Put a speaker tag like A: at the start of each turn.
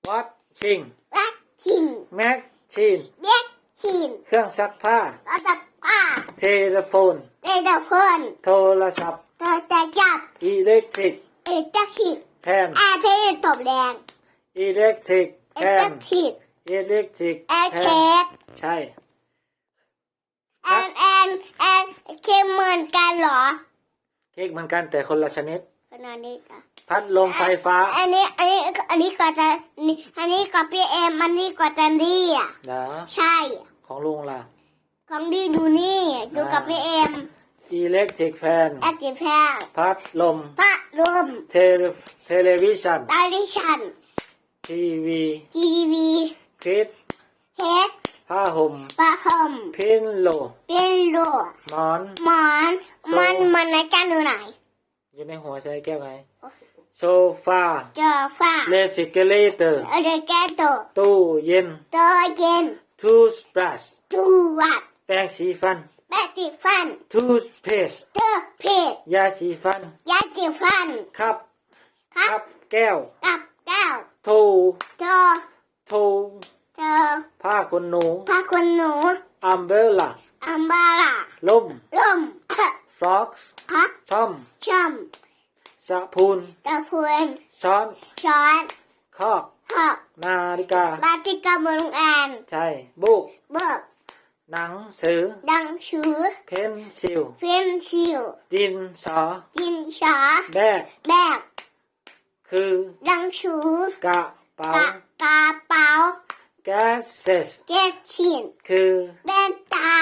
A: วัดชิง
B: วัดชิง
A: แม็กชีน
B: เด็กชิน
A: เครื่องซักผ้าร
B: ถจักรผ้า
A: เทเลโฟน
B: เตะโฟน
A: โทรศัพท์
B: โทรจับ
A: อิเล็กทริก
B: จักริก
A: แทน
B: แอร์เทนตบแรง
A: อิเล็กทริกแทน
B: จักริก
A: อิเล็กทริก
B: แอร์
A: แท
B: เค้
A: น
B: ก
A: ใช่
B: แอนเค้กเหมือนกันเหรอ
A: เค้กเหมือนกันแต่คนละชนิด
B: ขนาดนี้ค่ะ
A: พัดลมไฟฟ้า
B: อันนี้ก็จะอันนี้ก็พี่เอ็มอันนี้ก็จะดีอ่ะ
A: นะ
B: ใช่
A: ของลุงล่ะ
B: ของดีดูนี่ดูกับพี่เอ็ม
A: อิเล็กทริกแฟน
B: แอร์แพง
A: พัดลมเทเลวิชันทีวีคิด
B: เค้ก
A: ผ้าห่มพิลโลหมอน
B: มันในกันดูไหน
A: อยู่ในหัวใช้แก้วไหมโซฟาเรฟริเจเรเตอร์ตู้เย็นทูสบรัชแปรงสีฟันทูสเพสยาสีฟันครับแก้วโทผ้าขนหนูอัมเบล่าลมฟล็อกช่อมสะพูนช้อนคอกนาฬิกา
B: เมืองแอน
A: ใช่บุก
B: เบิก
A: หนังสือเพนซิลดินสอแบกคือ
B: กระเป๋า
A: แก๊สเซสคือ
B: แว่นตา